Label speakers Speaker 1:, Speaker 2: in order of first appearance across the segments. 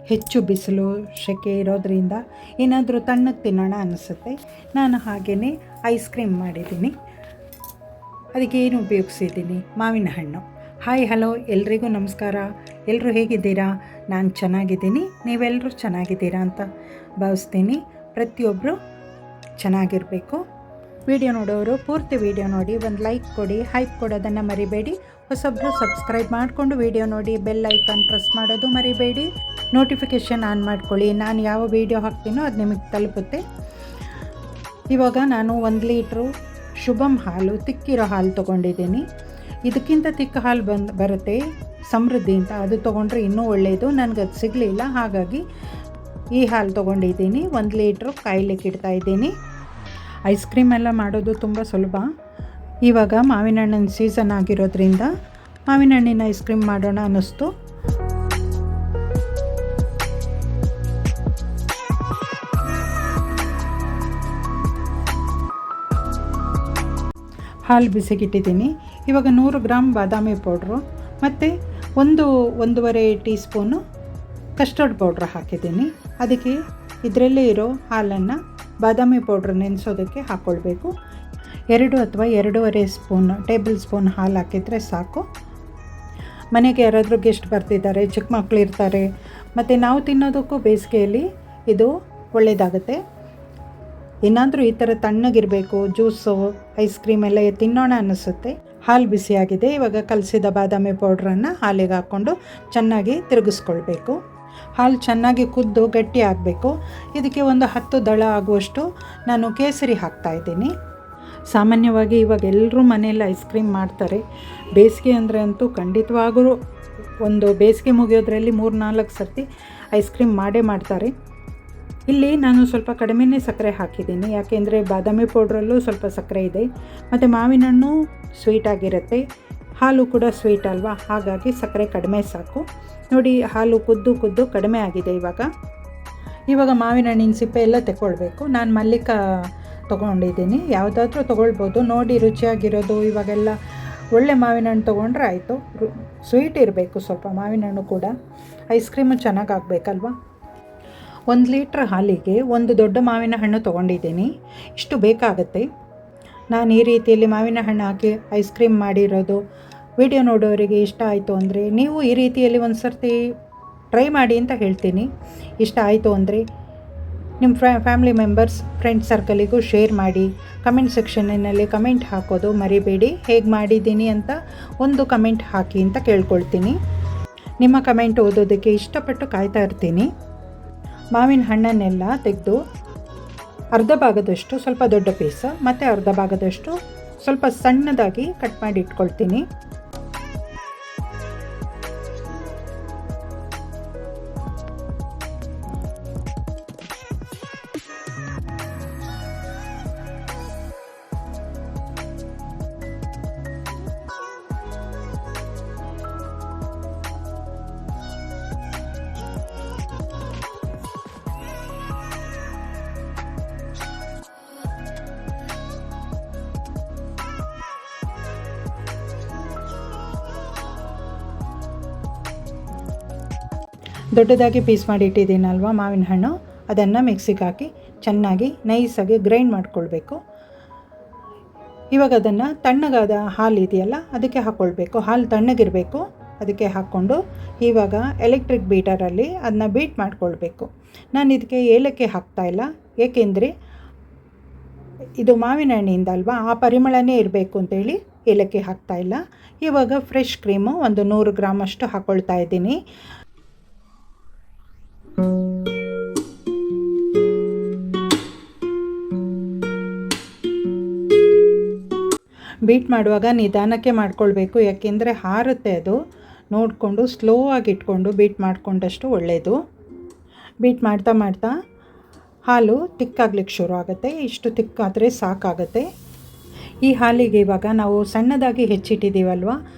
Speaker 1: ಹೆಚ್ಚು ಬಿಸಿಲು ಸೆಕೆ ಇರೋದ್ರಿಂದ ಏನಾದರೂ ತಣ್ಣಗೆ ತಿನ್ನೋಣ ಅನಿಸುತ್ತೆ. ನಾನು ಹಾಗೆಯೇ ಐಸ್ ಕ್ರೀಮ್ ಮಾಡಿದ್ದೀನಿ. ಅದಕ್ಕೆ ಏನು ಉಪಯೋಗಿಸಿದ್ದೀನಿ? ಮಾವಿನ ಹಣ್ಣು. ಹಾಯ್ ಹಲೋ ಎಲ್ರಿಗೂ ನಮಸ್ಕಾರ. ಎಲ್ಲರೂ ಹೇಗಿದ್ದೀರಾ? ನಾನು ಚೆನ್ನಾಗಿದ್ದೀನಿ, ನೀವೆಲ್ಲರೂ ಚೆನ್ನಾಗಿದ್ದೀರಾ ಅಂತ ಭಾವಿಸ್ತೀನಿ. ಪ್ರತಿಯೊಬ್ಬರು ಚೆನ್ನಾಗಿರಬೇಕು. ವಿಡಿಯೋ ನೋಡೋರು ಪೂರ್ತಿ ವಿಡಿಯೋ ನೋಡಿ ಒಂದು ಲೈಕ್ ಕೊಡಿ, ಹೈಪ್ ಕೊಡೋದನ್ನು ಮರಿಬೇಡಿ. ಹೊಸೊಬ್ಬರು ಸಬ್ಸ್ಕ್ರೈಬ್ ಮಾಡಿಕೊಂಡು ವಿಡಿಯೋ ನೋಡಿ ಬೆಲ್ ಐಕಾನ್ ಪ್ರೆಸ್ ಮಾಡೋದು ಮರಿಬೇಡಿ. ನೋಟಿಫಿಕೇಷನ್ ಆನ್ ಮಾಡ್ಕೊಳ್ಳಿ, ನಾನು ಯಾವ ವಿಡಿಯೋ ಹಾಕ್ತೀನೋ ಅದು ನಿಮಗೆ ತಲುಪುತ್ತೆ. ಇವಾಗ ನಾನು 1 ಲೀಟ್ರು ಶುಭಮ್ ಹಾಲು, ತಿಕ್ಕಿರೋ ಹಾಲು ತೊಗೊಂಡಿದ್ದೀನಿ. ಇದಕ್ಕಿಂತ ತಿಕ್ಕ ಹಾಲು ಬರುತ್ತೆ ಸಮೃದ್ಧಿ ಅಂತ, ಅದು ತೊಗೊಂಡ್ರೆ ಇನ್ನೂ ಒಳ್ಳೆಯದು. ನನಗದು ಸಿಗಲಿಲ್ಲ, ಹಾಗಾಗಿ ಈ ಹಾಲು ತೊಗೊಂಡಿದ್ದೀನಿ. 1 ಲೀಟ್ರು ಕಾಯ್ಲಿಕ್ಕೆ ಇಡ್ತಾಯಿದ್ದೀನಿ. ಐಸ್ ಕ್ರೀಮ್ ಎಲ್ಲ ಮಾಡೋದು ತುಂಬ ಸುಲಭ. ಇವಾಗ ಮಾವಿನ ಹಣ್ಣಿನ ಸೀಸನ್ ಆಗಿರೋದ್ರಿಂದ ಮಾವಿನ ಹಣ್ಣಿನ ಐಸ್ ಕ್ರೀಮ್ ಮಾಡೋಣ ಅನ್ನಿಸ್ತು. ಹಾಲು ಬಿಸಿಗಿಟ್ಟಿದ್ದೀನಿ. ಇವಾಗ 100 ಗ್ರಾಮ್ ಬಾದಾಮಿ ಪೌಡ್ರು ಮತ್ತು 1-1.5 ಟೀ ಸ್ಪೂನು ಕಸ್ಟರ್ಡ್ ಪೌಡ್ರ್ ಹಾಕಿದ್ದೀನಿ. ಅದಕ್ಕೆ ಇದರಲ್ಲೇ ಇರೋ ಹಾಲನ್ನು ಬಾದಾಮಿ ಪೌಡ್ರ್ ನೆನೆಸೋದಕ್ಕೆ ಹಾಕ್ಕೊಳ್ಬೇಕು. 2 ಅಥವಾ 2.5 ಟೇಬಲ್ ಸ್ಪೂನ್ ಹಾಲು ಹಾಕಿದರೆ ಸಾಕು. ಮನೆಗೆ ಯಾರಾದರೂ ಗೆಸ್ಟ್ ಬರ್ತಿದ್ದಾರೆ, ಚಿಕ್ಕ ಮಕ್ಕಳು ಇರ್ತಾರೆ, ಮತ್ತು ನಾವು ತಿನ್ನೋದಕ್ಕೂ ಬೇಸಿಗೆಯಲ್ಲಿ ಇದು ಒಳ್ಳೆಯದಾಗುತ್ತೆ. ಏನಾದರೂ ಈ ಥರ ತಣ್ಣಗಿರಬೇಕು, ಜ್ಯೂಸು ಐಸ್ ಕ್ರೀಮ್ ಎಲ್ಲ ತಿನ್ನೋಣ ಅನ್ನಿಸುತ್ತೆ. ಹಾಲು ಬಿಸಿಯಾಗಿದೆ. ಇವಾಗ ಕಲಸಿದ ಬಾದಾಮಿ ಪೌಡ್ರನ್ನು ಹಾಲಿಗೆ ಹಾಕ್ಕೊಂಡು ಚೆನ್ನಾಗಿ ತಿರುಗಿಸ್ಕೊಳ್ಬೇಕು. ಹಾಲು ಚೆನ್ನಾಗಿ ಕುದ್ದು ಗಟ್ಟಿ ಆಗಬೇಕು. ಇದಕ್ಕೆ ಒಂದು 10 ದಳ ಆಗುವಷ್ಟು ನಾನು ಕೇಸರಿ ಹಾಕ್ತಾಯಿದ್ದೀನಿ. ಸಾಮಾನ್ಯವಾಗಿ ಇವಾಗ ಎಲ್ಲರೂ ಮನೆಯಲ್ಲಿ ಐಸ್ ಕ್ರೀಮ್ ಮಾಡ್ತಾರೆ. ಬೇಸಿಗೆ ಅಂದರೆ ಅಂತೂ ಖಂಡಿತವಾಗೂ ಒಂದು ಬೇಸಿಗೆ ಮುಗಿಯೋದ್ರಲ್ಲಿ 3-4 ಸರ್ತಿ ಐಸ್ ಕ್ರೀಮ್ ಮಾಡೇ ಮಾಡ್ತಾರೆ. ಇಲ್ಲಿ ನಾನು ಸ್ವಲ್ಪ ಕಡಿಮೆನೇ ಸಕ್ಕರೆ ಹಾಕಿದ್ದೀನಿ, ಯಾಕೆಂದರೆ ಬಾದಾಮಿ ಪೌಡ್ರಲ್ಲೂ ಸ್ವಲ್ಪ ಸಕ್ಕರೆ ಇದೆ, ಮತ್ತು ಮಾವಿನ ಹಣ್ಣು ಸ್ವೀಟಾಗಿರುತ್ತೆ, ಹಾಲು ಕೂಡ ಸ್ವೀಟ್ ಅಲ್ವಾ, ಹಾಗಾಗಿ ಸಕ್ಕರೆ ಕಡಿಮೆ ಸಾಕು. ನೋಡಿ, ಹಾಲು ಕುದ್ದು ಕಡಿಮೆ ಆಗಿದೆ. ಇವಾಗ ಮಾವಿನ ಹಣ್ಣಿನ ಸಿಪ್ಪೆ ಎಲ್ಲ ತಗೊಳ್ಬೇಕು. ನಾನು ಮಲ್ಲಿಕ ತೊಗೊಂಡಿದ್ದೀನಿ, ಯಾವುದಾದ್ರೂ ತೊಗೊಳ್ಬೋದು. ನೋಡಿ ರುಚಿಯಾಗಿರೋದು. ಇವಾಗೆಲ್ಲ ಒಳ್ಳೆ ಮಾವಿನ ಹಣ್ಣು ತೊಗೊಂಡ್ರೆ ಆಯಿತು. ಸ್ವೀಟ್ ಇರಬೇಕು ಸ್ವಲ್ಪ ಮಾವಿನ ಹಣ್ಣು ಕೂಡ. Ice cream ಚೆನ್ನಾಗಾಗಬೇಕಲ್ವ. 1 ಲೀಟ್ರ್ ಹಾಲಿಗೆ 1 ದೊಡ್ಡ ಮಾವಿನ ಹಣ್ಣು ತೊಗೊಂಡಿದ್ದೀನಿ. ಇಷ್ಟು ಬೇಕಾಗುತ್ತೆ. ನಾನು ಈ ರೀತಿಯಲ್ಲಿ ಮಾವಿನ ಹಣ್ಣು ಹಾಕಿ ಐಸ್ ಕ್ರೀಮ್ ಮಾಡಿರೋದು ವಿಡಿಯೋ ನೋಡೋರಿಗೆ ಇಷ್ಟ ಆಯಿತು ಅಂದರೆ ನೀವು ಈ ರೀತಿಯಲ್ಲಿ ಒಂದು ಸರ್ತಿ ಟ್ರೈ ಮಾಡಿ ಅಂತ ಹೇಳ್ತೀನಿ. ಇಷ್ಟ ಆಯಿತು ಅಂದರೆ ನಿಮ್ಮ ಫ್ಯಾಮಿಲಿ ಮೆಂಬರ್ಸ್, ಫ್ರೆಂಡ್ಸ್ ಸರ್ಕಲಿಗೂ ಶೇರ್ ಮಾಡಿ. ಕಮೆಂಟ್ ಸೆಕ್ಷನ್ನಲ್ಲಿ ಕಮೆಂಟ್ ಹಾಕೋದು ಮರಿಬೇಡಿ. ಹೇಗೆ ಮಾಡಿದ್ದೀನಿ ಅಂತ ಒಂದು ಕಮೆಂಟ್ ಹಾಕಿ ಅಂತ ಕೇಳ್ಕೊಳ್ತೀನಿ. ನಿಮ್ಮ ಕಮೆಂಟ್ ಓದೋದಕ್ಕೆ ಇಷ್ಟಪಟ್ಟು ಕಾಯ್ತಾ ಇರ್ತೀನಿ. ಮಾವಿನ ಹಣ್ಣನ್ನೆಲ್ಲ ತೆಗೆದು ಅರ್ಧ ಭಾಗದಷ್ಟು ಸ್ವಲ್ಪ ದೊಡ್ಡ ಪೀಸ್ ಮತ್ತು ಅರ್ಧ ಭಾಗದಷ್ಟು ಸ್ವಲ್ಪ ಸಣ್ಣದಾಗಿ ಕಟ್ ಮಾಡಿ ಇಟ್ಕೊಳ್ತೀನಿ. ದೊಡ್ಡದಾಗಿ ಪೀಸ್ ಮಾಡಿ ಇಟ್ಟಿದ್ದೀನಲ್ವ ಮಾವಿನ ಹಣ್ಣು, ಅದನ್ನು ಮಿಕ್ಸಿಗೆ ಹಾಕಿ ಚೆನ್ನಾಗಿ ನೈಸಾಗಿ ಗ್ರೈಂಡ್ ಮಾಡಿಕೊಳ್ಬೇಕು. ಇವಾಗ ಅದನ್ನು ತಣ್ಣಗಾದ ಹಾಲು ಇದೆಯಲ್ಲ ಅದಕ್ಕೆ ಹಾಕ್ಕೊಳ್ಬೇಕು. ಹಾಲು ತಣ್ಣಗಿರಬೇಕು, ಅದಕ್ಕೆ ಹಾಕ್ಕೊಂಡು ಇವಾಗ ಎಲೆಕ್ಟ್ರಿಕ್ ಬೀಟರಲ್ಲಿ ಅದನ್ನ ಬೀಟ್ ಮಾಡಿಕೊಳ್ಬೇಕು. ನಾನು ಇದಕ್ಕೆ ಏಲಕ್ಕಿ ಹಾಕ್ತಾಯಿಲ್ಲ, ಏಕೆಂದರೆ ಇದು ಮಾವಿನ ಹಣ್ಣಿಂದ ಅಲ್ವಾ, ಆ ಪರಿಮಳನೇ ಇರಬೇಕು ಅಂತೇಳಿ ಏಲಕ್ಕಿ ಹಾಕ್ತಾಯಿಲ್ಲ. ಇವಾಗ ಫ್ರೆಶ್ ಕ್ರೀಮು ಒಂದು 100 ಗ್ರಾಮಷ್ಟು ಹಾಕ್ಕೊಳ್ತಾ ಇದ್ದೀನಿ. ಬೀಟ್ ಮಾಡುವಾಗ ನಿಧಾನಕ್ಕೆ ಮಾಡ್ಕೊಳ್ಬೇಕು, ಯಾಕೆಂದರೆ ಹಾರುತ್ತೆ ಅದು. ನೋಡಿಕೊಂಡು ಸ್ಲೋ ಆಗಿ ಇಟ್ಕೊಂಡು ಬೀಟ್ ಮಾಡಿಕೊಂಡಷ್ಟು ಒಳ್ಳೆಯದು. ಬೀಟ್ ಮಾಡ್ತಾ ಮಾಡ್ತಾ ಹಾಲು ತಿಕ್ಕಾಗ್ಲಿಕ್ಕೆ ಶುರು ಆಗುತ್ತೆ. ಇಷ್ಟು ತಿಕ್ಕಾದರೆ ಸಾಕಾಗುತ್ತೆ. ಈ ಹಾಲಿಗೆ ಇವಾಗ ನಾವು ಸಣ್ಣದಾಗಿ ಹೆಚ್ಚಿಟ್ಟಿದ್ದೀವಲ್ವ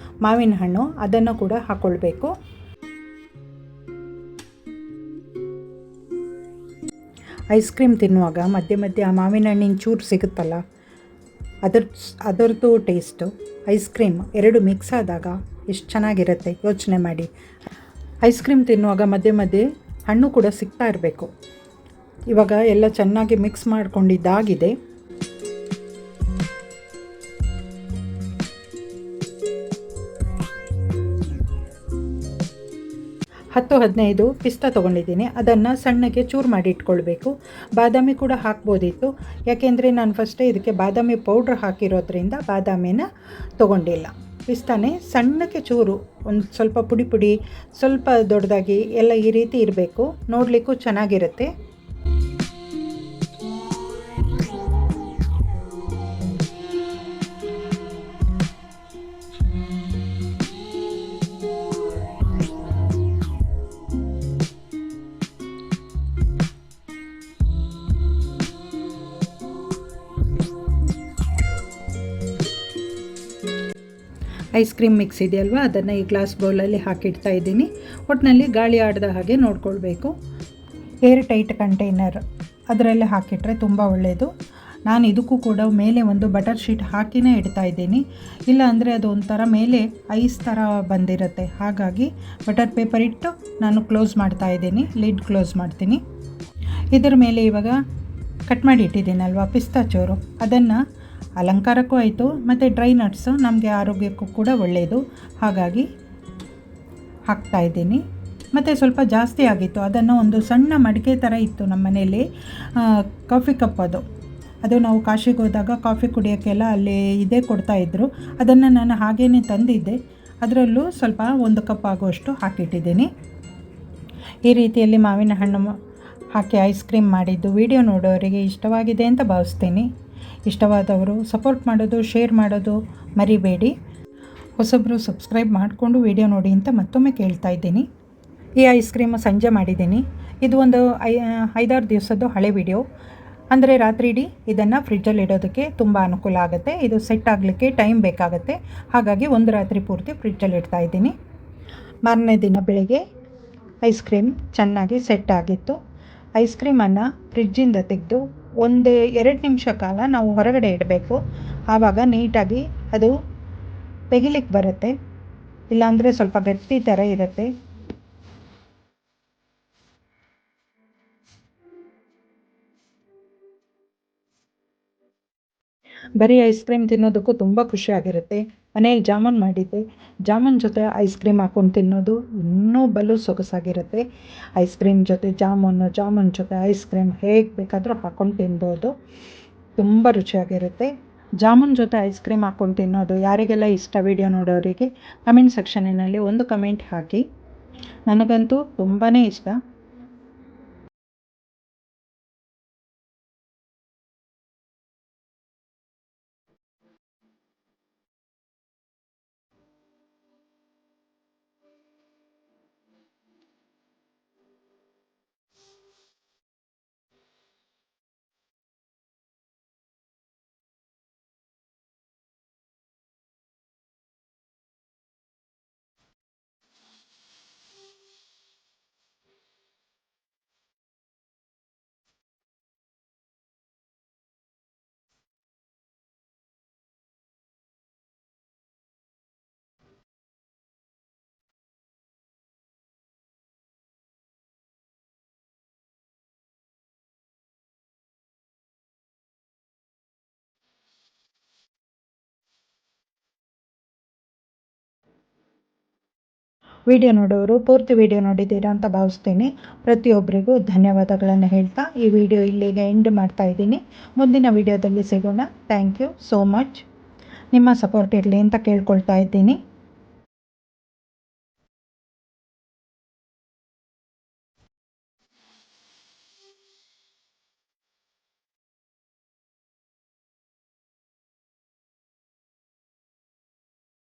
Speaker 1: ಮಾವಿನ ಹಣ್ಣು, ಅದನ್ನು ಕೂಡ ಹಾಕ್ಕೊಳ್ಬೇಕು. ಐಸ್ ಕ್ರೀಮ್ ತಿನ್ನುವಾಗ ಮಧ್ಯೆ ಮಧ್ಯೆ ಆ ಮಾವಿನ ಹಣ್ಣಿನ ಚೂರು ಸಿಗುತ್ತಲ್ಲ, ಅದರದ್ದು ಟೇಸ್ಟು ಐಸ್ ಕ್ರೀಮ್ ಎರಡು ಮಿಕ್ಸ್ ಆದಾಗ ಎಷ್ಟು ಚೆನ್ನಾಗಿರುತ್ತೆ ಯೋಚನೆ ಮಾಡಿ. ಐಸ್ ಕ್ರೀಮ್ ತಿನ್ನುವಾಗ ಮಧ್ಯೆ ಮಧ್ಯೆ ಹಣ್ಣು ಕೂಡ ಸಿಗ್ತಾ ಇರಬೇಕು. ಇವಾಗ ಎಲ್ಲ ಚೆನ್ನಾಗಿ ಮಿಕ್ಸ್ ಮಾಡ್ಕೊಂಡಿದ್ದಾಗಿದೆ. 10-15 ಪಿಸ್ತಾ ತೊಗೊಂಡಿದ್ದೀನಿ. ಅದನ್ನು ಸಣ್ಣಗೆ ಚೂರು ಮಾಡಿ ಇಟ್ಕೊಳ್ಬೇಕು. ಬಾದಾಮಿ ಕೂಡ ಹಾಕ್ಬೋದಿತ್ತು, ಯಾಕೆಂದರೆ ನಾನು ಫಸ್ಟೇ ಇದಕ್ಕೆ ಬಾದಾಮಿ ಪೌಡ್ರ್ ಹಾಕಿರೋದ್ರಿಂದ ಬಾದಾಮಿನ ತೊಗೊಂಡಿಲ್ಲ. ಪಿಸ್ತಾನೆ ಸಣ್ಣಕ್ಕೆ ಚೂರು, ಒಂದು ಸ್ವಲ್ಪ ಪುಡಿ ಪುಡಿ, ಸ್ವಲ್ಪ ದೊಡ್ಡದಾಗಿ ಎಲ್ಲ ಈ ರೀತಿ ಇರಬೇಕು, ನೋಡಲಿಕ್ಕೂ ಚೆನ್ನಾಗಿರುತ್ತೆ. ಐಸ್ ಕ್ರೀಮ್ ಮಿಕ್ಸ್ ಇದೆಯಲ್ವ, ಅದನ್ನು ಈ ಗ್ಲಾಸ್ ಬೌಲಲ್ಲಿ ಹಾಕಿಡ್ತಾ ಇದ್ದೀನಿ. ಒಟ್ಟಿನಲ್ಲಿ ಗಾಳಿ ಆಡದ ಹಾಗೆ ನೋಡಿಕೊಳ್ಬೇಕು. ಏರ್ ಟೈಟ್ ಕಂಟೈನರ್ ಅದರಲ್ಲೇ ಹಾಕಿಟ್ರೆ ತುಂಬ ಒಳ್ಳೆಯದು. ನಾನು ಇದಕ್ಕೂ ಕೂಡ ಮೇಲೆ ಒಂದು ಬಟರ್ ಶೀಟ್ ಹಾಕಿನೇ ಇಡ್ತಾ ಇದ್ದೀನಿ, ಇಲ್ಲ ಅಂದರೆ ಅದು ಒಂಥರ ಮೇಲೆ ಐಸ್ ಥರ ಬಂದಿರುತ್ತೆ. ಹಾಗಾಗಿ ಬಟರ್ ಪೇಪರ್ ಇಟ್ಟು ನಾನು ಕ್ಲೋಸ್ ಮಾಡ್ತಾ ಇದ್ದೀನಿ, ಲಿಡ್ ಕ್ಲೋಸ್ ಮಾಡ್ತೀನಿ. ಇದರ ಮೇಲೆ ಇವಾಗ ಕಟ್ ಮಾಡಿ ಇಟ್ಟಿದ್ದೀನಲ್ವ ಪಿಸ್ತಾಚೋರು, ಅದನ್ನು ಅಲಂಕಾರಕ್ಕೂ ಆಯಿತು, ಮತ್ತು ಡ್ರೈ ನಟ್ಸು ನಮಗೆ ಆರೋಗ್ಯಕ್ಕೂ ಕೂಡ ಒಳ್ಳೆಯದು, ಹಾಗಾಗಿ ಹಾಕ್ತಾಯಿದ್ದೀನಿ. ಮತ್ತು ಸ್ವಲ್ಪ ಜಾಸ್ತಿ ಆಗಿತ್ತು, ಅದನ್ನು ಒಂದು ಸಣ್ಣ ಮಡಿಕೆ ಥರ ಇತ್ತು ನಮ್ಮ ಮನೆಯಲ್ಲಿ, ಕಾಫಿ ಕಪ್ ಅದು ನಾವು ಕಾಶಿಗೆ ಹೋದಾಗ ಕಾಫಿ ಕುಡಿಯೋಕ್ಕೆಲ್ಲ ಅಲ್ಲಿ ಇದೇ ಕೊಡ್ತಾಯಿದ್ರು. ಅದನ್ನು ನಾನು ಹಾಗೇ ತಂದಿದ್ದೆ, ಅದರಲ್ಲೂ ಸ್ವಲ್ಪ 1 ಕಪ್ ಆಗುವಷ್ಟು ಹಾಕಿಟ್ಟಿದ್ದೀನಿ. ಈ ರೀತಿಯಲ್ಲಿ ಮಾವಿನ ಹಣ್ಣು ಹಾಕಿ ಐಸ್ ಕ್ರೀಮ್ ಮಾಡಿದ್ದು ವಿಡಿಯೋ ನೋಡೋರಿಗೆ ಇಷ್ಟವಾಗಿದೆ ಅಂತ ಭಾವಿಸ್ತೀನಿ. ಇಷ್ಟವಾದವರು ಸಪೋರ್ಟ್ ಮಾಡೋದು, ಶೇರ್ ಮಾಡೋದು ಮರಿಬೇಡಿ. ಹೊಸಬ್ರು ಸಬ್ಸ್ಕ್ರೈಬ್ ಮಾಡಿಕೊಂಡು ವಿಡಿಯೋ ನೋಡಿ ಅಂತ ಮತ್ತೊಮ್ಮೆ ಕೇಳ್ತಾ ಇದ್ದೀನಿ. ಈ ಐಸ್ ಕ್ರೀಮು ಸಂಜೆ ಮಾಡಿದ್ದೀನಿ. ಇದು ಒಂದು 5-6 ದಿವಸದ್ದು ಹಳೆ ವಿಡಿಯೋ, ಅಂದರೆ ರಾತ್ರಿ ಇಡೀ ಇದನ್ನು ಫ್ರಿಜ್ಜಲ್ಲಿ ಇಡೋದಕ್ಕೆ ತುಂಬ ಅನುಕೂಲ ಆಗುತ್ತೆ. ಇದು ಸೆಟ್ ಆಗಲಿಕ್ಕೆ ಟೈಮ್ ಬೇಕಾಗುತ್ತೆ, ಹಾಗಾಗಿ ಒಂದು ರಾತ್ರಿ ಪೂರ್ತಿ ಫ್ರಿಜ್ಜಲ್ಲಿ ಇಡ್ತಾ ಇದ್ದೀನಿ. ಮಾರನೇ ದಿನ ಬೆಳಗ್ಗೆ ಐಸ್ ಕ್ರೀಮ್ ಚೆನ್ನಾಗಿ ಸೆಟ್ ಆಗಿತ್ತು. ಐಸ್ ಕ್ರೀಮನ್ನು ಫ್ರಿಜ್ಜಿಂದ ತೆಗೆದು 1-2 ನಿಮಿಷ ಕಾಲ ನಾವು ಹೊರಗಡೆ ಇಡಬೇಕು. ಆವಾಗ ನೀಟಾಗಿ ಅದು ತೆಗಿಲಿಕ್ಕೆ ಬರುತ್ತೆ, ಇಲ್ಲಾಂದರೆ ಸ್ವಲ್ಪ ಗಟ್ಟಿ ಥರ ಇರುತ್ತೆ. ಬರೀ ಐಸ್ ಕ್ರೀಮ್ ತಿನ್ನೋದಕ್ಕೂ ತುಂಬ ಖುಷಿಯಾಗಿರುತ್ತೆ. ಮನೇಲಿ ಜಾಮೂನ್ ಮಾಡಿದ್ದೆ, ಜಾಮೂನ್ ಜೊತೆ ಐಸ್ ಕ್ರೀಮ್ ಹಾಕ್ಕೊಂಡು ತಿನ್ನೋದು ಇನ್ನೂ ಬಲು ಸೊಗಸಾಗಿರುತ್ತೆ. ಐಸ್ ಕ್ರೀಮ್ ಜೊತೆ ಜಾಮೂನ್ ಜೊತೆ ಐಸ್ ಕ್ರೀಮ್ ಹೇಗೆ ಬೇಕಾದರೂ ಹಾಕ್ಕೊಂಡು ತಿನ್ಬೋದು, ತುಂಬ ರುಚಿಯಾಗಿರುತ್ತೆ. ಜಾಮೂನ್ ಜೊತೆ ಐಸ್ ಕ್ರೀಮ್ ಹಾಕ್ಕೊಂಡು ತಿನ್ನೋದು ಯಾರಿಗೆಲ್ಲ ಇಷ್ಟ ವಿಡಿಯೋ ನೋಡೋರಿಗೆ ಕಮೆಂಟ್ ಸೆಕ್ಷನಿನಲ್ಲಿ ಒಂದು ಕಮೆಂಟ್ ಹಾಕಿ. ನನಗಂತೂ ತುಂಬಾ ಇಷ್ಟ. ವಿಡಿಯೋ ನೋಡೋರು ಪೂರ್ತಿ ವಿಡಿಯೋ ನೋಡಿದ್ದೀರಾ ಅಂತ ಭಾವಿಸ್ತೀನಿ. ಪ್ರತಿಯೊಬ್ಬರಿಗೂ ಧನ್ಯವಾದಗಳನ್ನು ಹೇಳ್ತಾ ಈ ವಿಡಿಯೋ ಇಲ್ಲಿಗೆ ಎಂಡ್ ಮಾಡ್ತಾ ಇದ್ದೀನಿ. ಮುಂದಿನ ವಿಡಿಯೋದಲ್ಲಿ ಸಿಗೋಣ. Thank you so much. ನಿಮ್ಮ ಸಪೋರ್ಟ್ ಇರಲಿ ಅಂತ ಕೇಳ್ಕೊಳ್ತಾ ಇದ್ದೀನಿ.